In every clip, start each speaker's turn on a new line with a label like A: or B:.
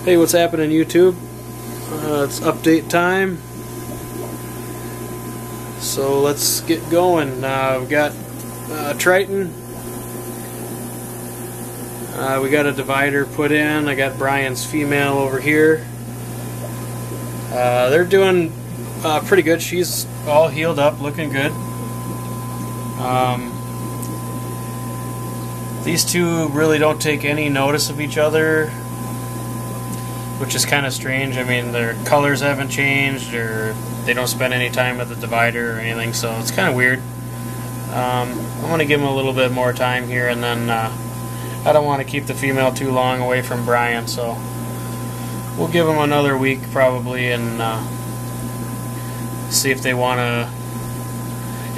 A: Hey, what's happening, YouTube? It's update time. So let's get going. We've got Triton. We got a divider put in. I got Brian's female over here. They're doing pretty good. She's all healed up, looking good. These two really don't take any notice of each other, which is kind of strange. I mean, their colors haven't changed, or they don't spend any time at the divider or anything, so it's kind of weird. I want to give them a little bit more time here, and then I don't want to keep the female too long away from Brian, so we'll give them another week probably, and see if they want to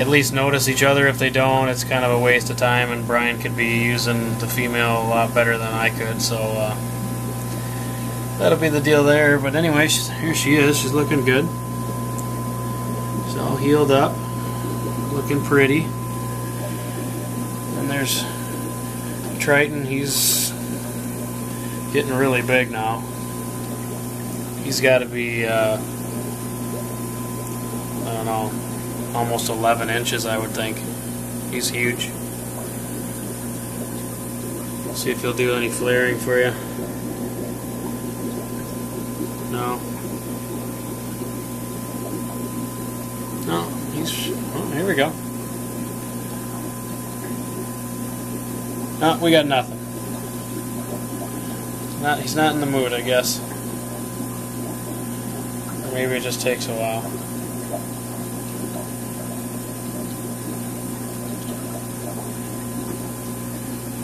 A: at least notice each other. If they don't, it's kind of a waste of time, and Brian could be using the female a lot better than I could, so that'll be the deal there. But anyway, here she is. She's looking good. She's all healed up, looking pretty. And there's Triton. He's getting really big now. He's got to be, I don't know, almost 11 inches, I would think. He's huge. See if he'll do any flaring for you. No. No, oh, here we go. No, we got nothing. He's not in the mood, I guess. Or maybe it just takes a while.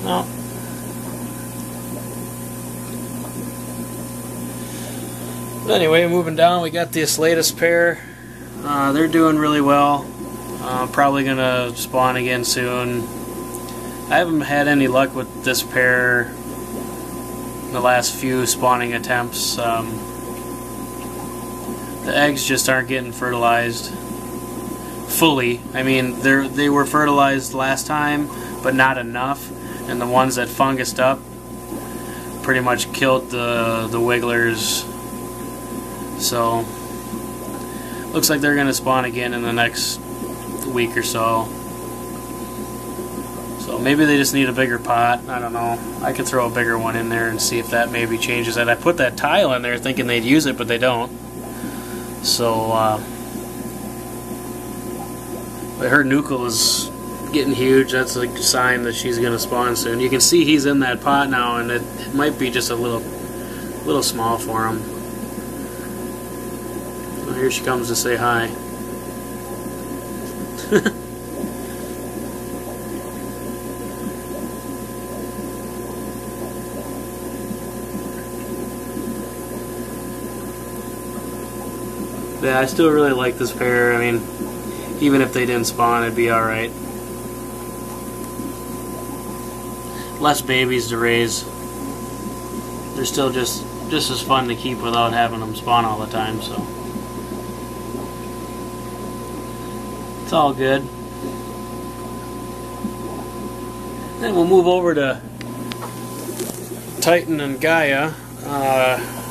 A: No. But anyway, moving down, we got this latest pair. They're doing really well. Probably gonna spawn again soon. I haven't had any luck with this pair in the last few spawning attempts. The eggs just aren't getting fertilized fully. I mean, they were fertilized last time, but not enough. And the ones that fungused up pretty much killed the wigglers. So looks like they're gonna spawn again in the next week or so. So maybe they just need a bigger pot. I don't know. I could throw a bigger one in there and see if that maybe changes it. I put that tile in there thinking they'd use it, but they don't. So I heard Nuka was getting huge. That's a sign that she's gonna spawn soon. You can see he's in that pot now, and it might be just a little small for him. Well, here she comes to say hi. Yeah, I still really like this pair. I mean, even if they didn't spawn, it'd be alright. Less babies to raise. They're still just as fun to keep without having them spawn all the time, so it's all good. Then we'll move over to Triton and Gaia.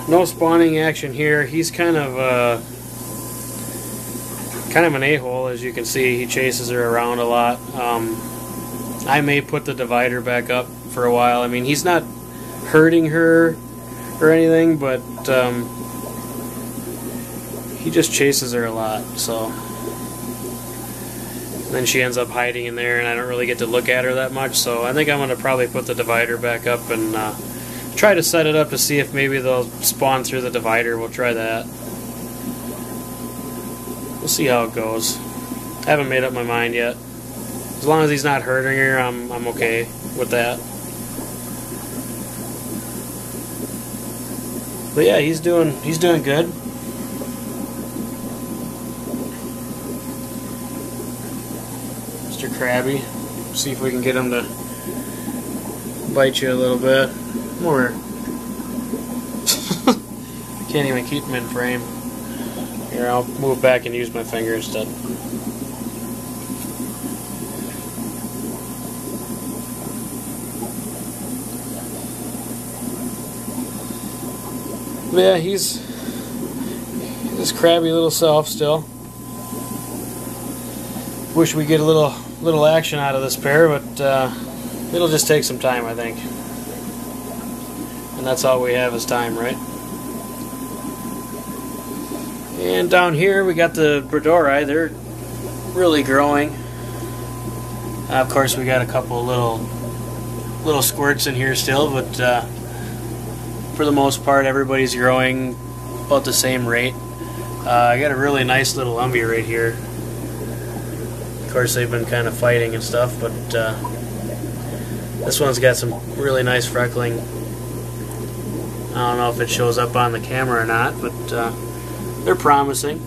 A: No spawning action here. He's kind of an a-hole, as you can see. He chases her around a lot. I may put the divider back up for a while. I mean, he's not hurting her or anything, but he just chases her a lot. So and then she ends up hiding in there, and I don't really get to look at her that much. So I think I'm going to probably put the divider back up and try to set it up to see if maybe they'll spawn through the divider. We'll try that. We'll see how it goes. I haven't made up my mind yet. As long as he's not hurting her, I'm okay with that. But yeah, he's doing good. Mr. Krabby. See if we can get him to bite you a little bit. More. I can't even keep him in frame. Here, I'll move back and use my finger instead. But yeah, he's his crabby little self still. Wish we get a little action out of this pair, but it'll just take some time, I think. And that's all we have is time, right? And down here we got the Bredori. They're really growing. Of course, we got a couple little squirts in here still, but for the most part, everybody's growing about the same rate. I got a really nice little umbie right here. Of course, they've been kind of fighting and stuff, but this one's got some really nice freckling. I don't know if it shows up on the camera or not, but they're promising.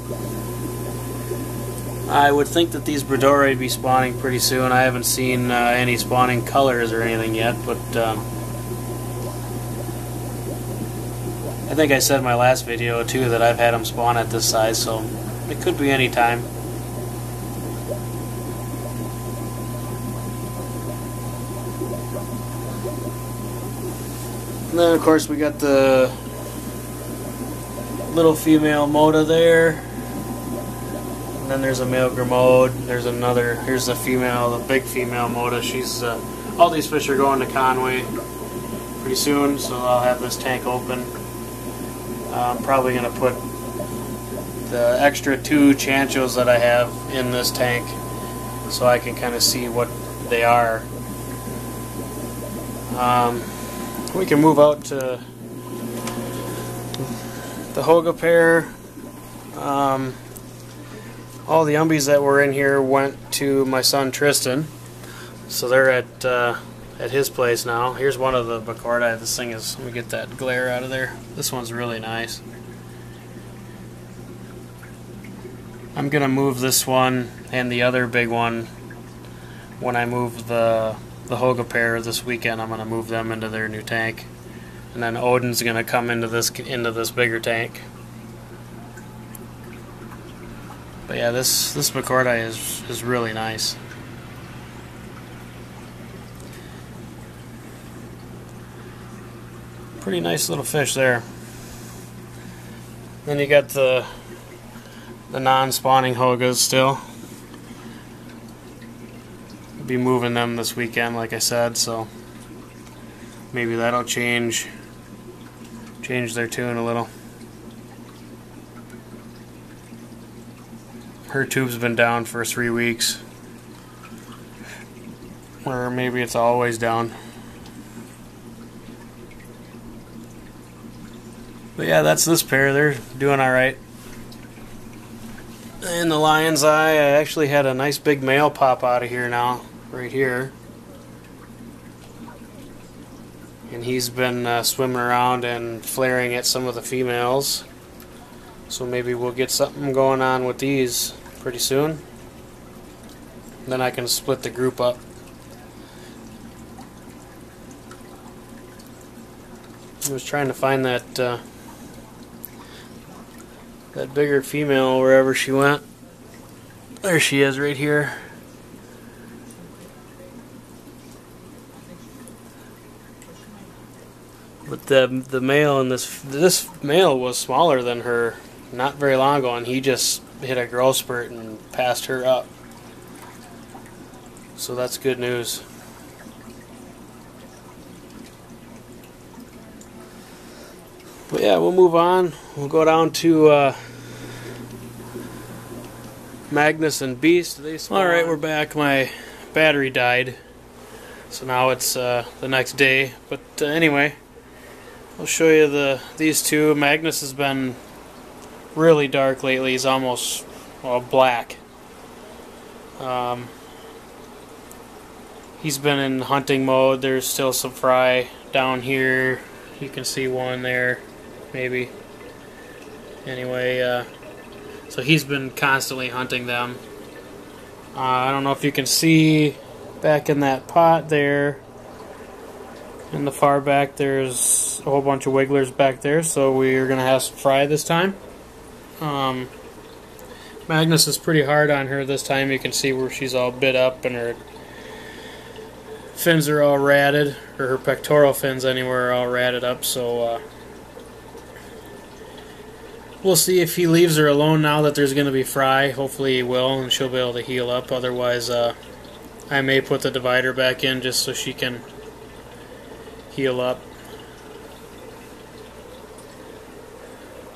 A: I would think that these Bredori would be spawning pretty soon. I haven't seen any spawning colors or anything yet, but I think I said in my last video too that I've had them spawn at this size, so it could be any time. And then of course we got the little female Moda there. And then there's a male Grimode. There's another. Here's the female, the big female Moda. She's all these fish are going to Conway pretty soon, so I'll have this tank open. I'm probably going to put the extra 2 Chanchos that I have in this tank, so I can kind of see what they are. We can move out to the Hoga pair. All the umbies that were in here went to my son Triton, so they're at his place now. Here's one of the Bacordi. This thing is, let me get that glare out of there. This one's really nice. I'm gonna move this one and the other big one when I move the Hoga pair this weekend. I'm gonna move them into their new tank, and then Odin's gonna come into this bigger tank. But yeah, this Bacordi is really nice. Pretty nice little fish there. Then you got the non-spawning Hogas still. I'll be moving them this weekend, like I said, so maybe that'll change their tune a little. Her tube's been down for 3 weeks. Or maybe it's always down. But yeah, that's this pair. They're doing alright. And the Lionseye, I actually had a nice big male pop out of here now. Right here. And he's been swimming around and flaring at some of the females. So maybe we'll get something going on with these pretty soon. Then I can split the group up. I was trying to find that that bigger female wherever she went. There she is right here. But the male in this male was smaller than her not very long ago, and he just hit a growth spurt and passed her up. So that's good news. But yeah, we'll move on. We'll go down to Magnus and Beast. Alright, we're back. My battery died, so now it's the next day. But anyway, I'll show you these two. Magnus has been really dark lately. He's almost, well, black. He's been in hunting mode. There's still some fry down here. You can see one there, maybe. Anyway, so he's been constantly hunting them. I don't know if you can see back in that pot there. In the far back, there's a whole bunch of wigglers back there, so we're going to have some fry this time. Magnus is pretty hard on her this time. You can see where she's all bit up and her fins are all ratted, or her pectoral fins anywhere are all ratted up, so we'll see if he leaves her alone now that there's going to be fry. Hopefully he will, and she'll be able to heal up. Otherwise, I may put the divider back in just so she can heal up.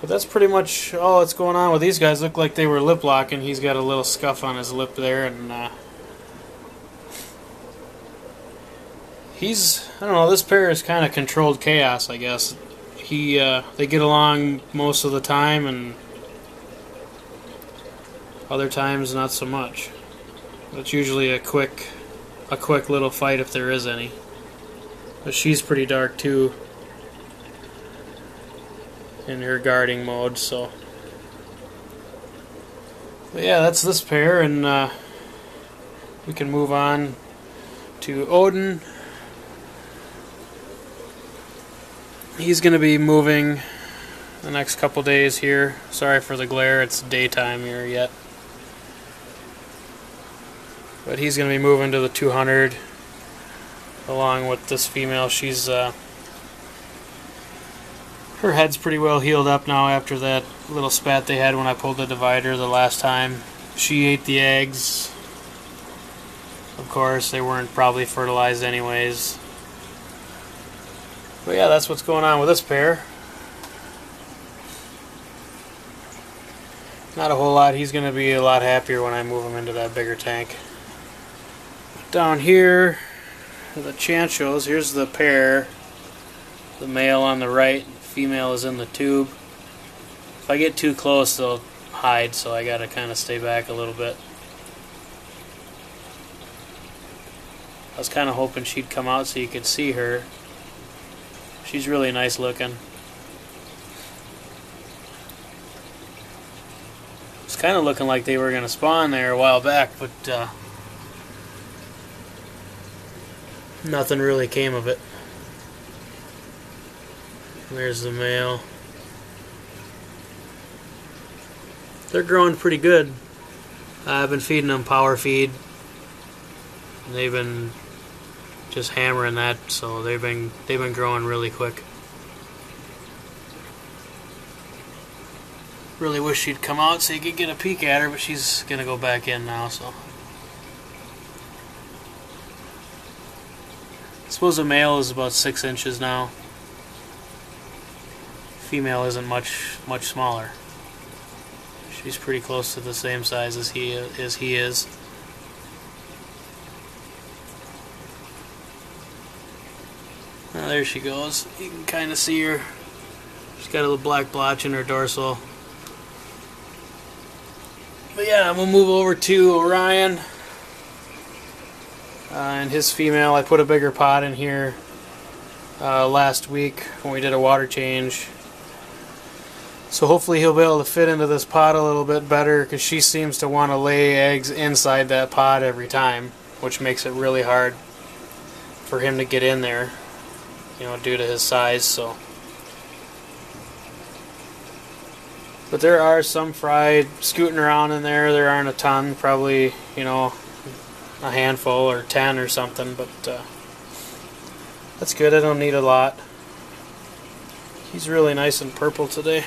A: But that's pretty much all that's going on with these guys. Look like they were lip locking. He's got a little scuff on his lip there, and he's, I don't know, this pair is kind of controlled chaos, I guess. They get along most of the time, and other times not so much. It's usually a quick little fight if there is any. But she's pretty dark too in her guarding mode, so. But yeah, that's this pair, and we can move on to Odin. He's going to be moving the next couple days here. Sorry for the glare, it's daytime here yet. But he's going to be moving to the 200 along with this female. She's her head's pretty well healed up now after that little spat they had when I pulled the divider the last time. She ate the eggs. Of course, they weren't probably fertilized anyways. But yeah, that's what's going on with this pair. Not a whole lot. He's going to be a lot happier when I move him into that bigger tank. Down here, the Chanchos. Here's the pair. The male on the right, female is in the tube. If I get too close, they'll hide, so I got to kind of stay back a little bit. I was kind of hoping she'd come out so you could see her. She's really nice looking. It's kind of looking like they were going to spawn there a while back, but nothing really came of it. There's the male. They're growing pretty good. I've been feeding them power feed. They've been just hammering that, so they've been growing really quick. Really wish she'd come out so you could get a peek at her, but she's gonna go back in now, so. I suppose the male is about 6 inches now. Female isn't much smaller. She's pretty close to the same size as he is. Now there she goes. You can kind of see her. She's got a little black blotch in her dorsal. But yeah, I'm gonna move over to Orion and his female. I put a bigger pot in here last week when we did a water change. So hopefully he'll be able to fit into this pot a little bit better, because she seems to want to lay eggs inside that pot every time, which makes it really hard for him to get in there, you know, due to his size. So, but there are some fry scooting around in there. There aren't a ton, probably, you know, a handful or 10 or something, but that's good. I don't need a lot. He's really nice and purple today.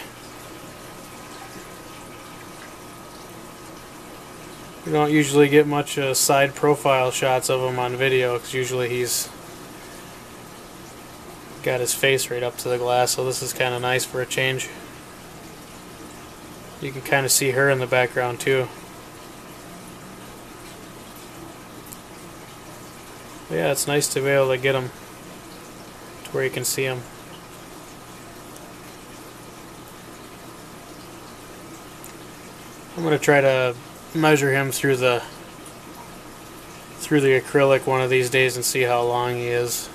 A: We don't usually get much side profile shots of him on video, because usually he's got his face right up to the glass, so this is kind of nice for a change. You can kind of see her in the background too. But yeah, it's nice to be able to get him to where you can see him. I'm going to try to measure him through the acrylic one of these days and see how long he is.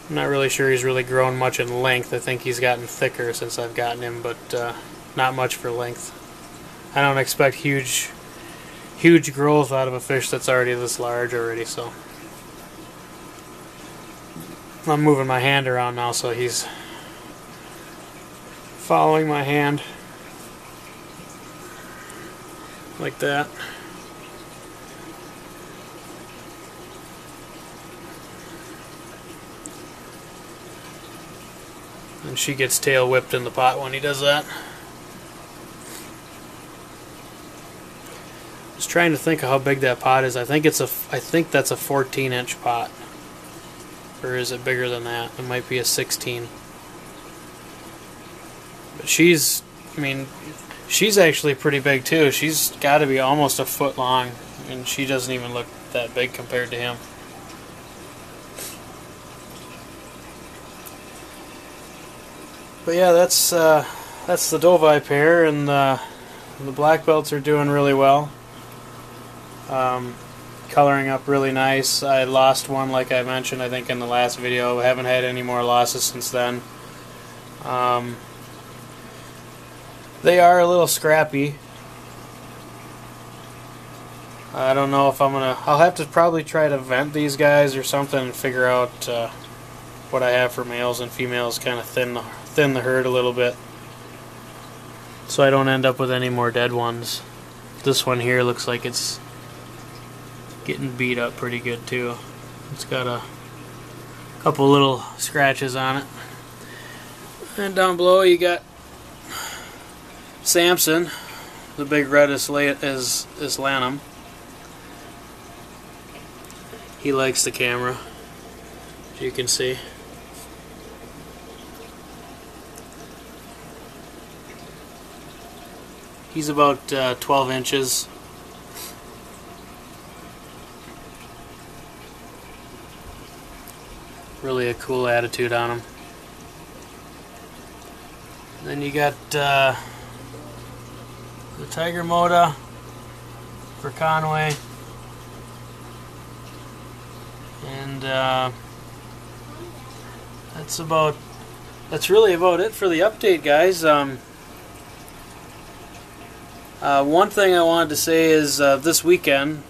A: I'm not really sure he's really grown much in length. I think he's gotten thicker since I've gotten him, but not much for length. I don't expect huge growth out of a fish that's already this large already, so. I'm moving my hand around now, so he's following my hand. Like that. And she gets tail whipped in the pot when he does that. I was trying to think of how big that pot is. I think that's a 14-inch pot. Or is it bigger than that? It might be a 16. But she's actually pretty big too. She's got to be almost a foot long, and she doesn't even look that big compared to him. But yeah, that's the Dovai pair, and the black belts are doing really well. Coloring up really nice. I lost one, like I mentioned, I think in the last video. I haven't had any more losses since then. They are a little scrappy. I don't know if I'll have to probably try to vent these guys or something and figure out what I have for males and females, kind of thin the herd a little bit, so I don't end up with any more dead ones. This one here looks like it's getting beat up pretty good too. It's got a couple little scratches on it. And down below you got Samson, the big red Islanum. He likes the camera, as you can see. He's about 12 inches. Really a cool attitude on him. Then you got the Tiger Moda for Conway. And that's really about it for the update, guys. One thing I wanted to say is this weekend,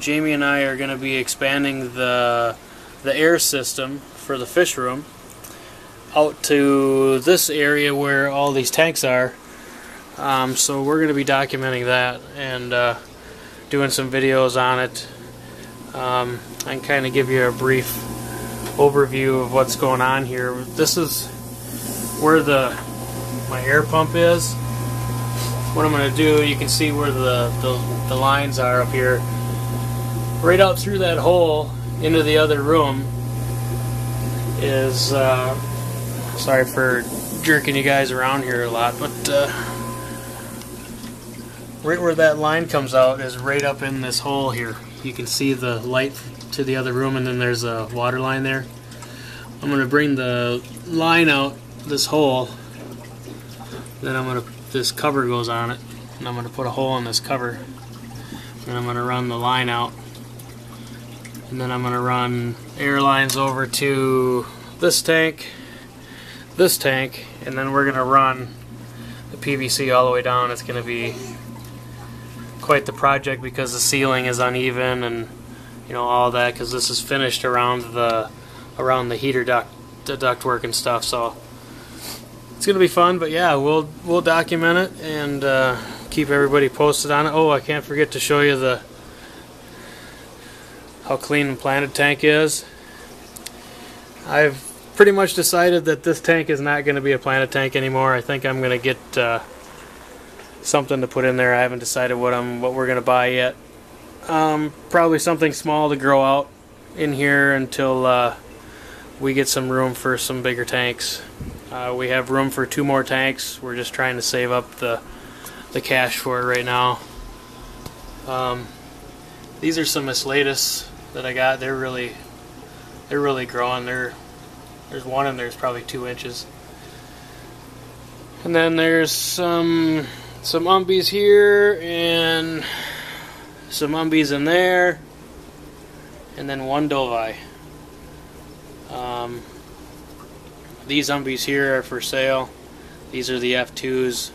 A: Jamie and I are going to be expanding the air system for the fish room out to this area where all these tanks are. So we're going to be documenting that and doing some videos on it. And kind of give you a brief overview of what's going on here. This is where my air pump is. What I'm going to do, you can see where the lines are up here. Right out through that hole into the other room is, sorry for jerking you guys around here a lot, but right where that line comes out is right up in this hole here. You can see the light to the other room, and then there's a water line there. I'm going to bring the line out this hole, then this cover goes on it, and I'm going to put a hole in this cover, and I'm going to run the line out, and then I'm going to run air lines over to this tank, and then we're going to run the PVC all the way down. It's going to be quite the project because the ceiling is uneven and all that, because this is finished around the heater duct, the ductwork and stuff. So it's gonna be fun. But yeah, we'll document it and keep everybody posted on it. Oh, I can't forget to show you how clean the planted tank is. I've pretty much decided that this tank is not going to be a planted tank anymore. I think I'm going to get something to put in there. I haven't decided what we're going to buy yet. Probably something small to grow out in here until we get some room for some bigger tanks. We have room for 2 more tanks. We're just trying to save up the cash for it right now. These are some Isletus that I got. They're really growing. There's one in there that's probably 2 inches. And then there's some umbies here and some umbies in there, and then 1 Dovai. These umbies here are for sale. These are the F2s.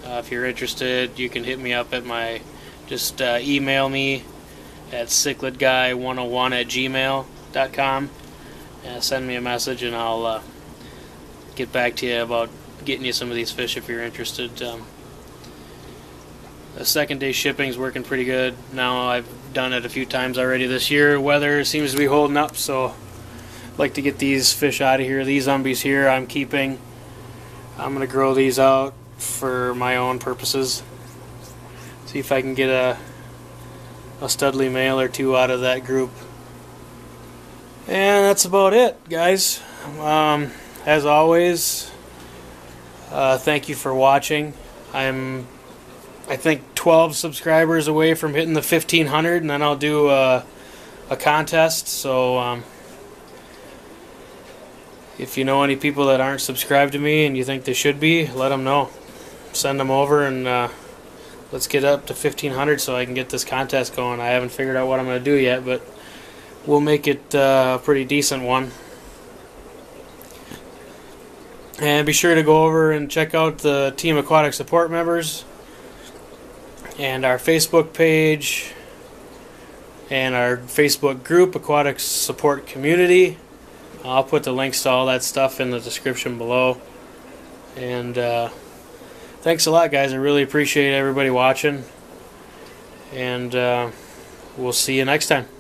A: If you're interested, you can hit me up at just email me at cichlidguy101@gmail.com. Send me a message and I'll get back to you about getting you some of these fish if you're interested. The second day shipping's working pretty good. Now I've done it a few times already this year. Weather seems to be holding up, so like to get these fish out of here. These umbies here I'm keeping. I'm going to grow these out for my own purposes. See if I can get a studly male or two out of that group. And that's about it, guys. As always, thank you for watching. I'm, I think, 12 subscribers away from hitting the 1,500, and then I'll do a contest. So if you know any people that aren't subscribed to me and you think they should be, let them know. Send them over, and let's get up to 1,500 so I can get this contest going. I haven't figured out what I'm going to do yet, but we'll make it a pretty decent one. And be sure to go over and check out the Team Aquatic support members and our Facebook page and our Facebook group, Aquatic Support Community. I'll put the links to all that stuff in the description below. And thanks a lot, guys. I really appreciate everybody watching. And we'll see you next time.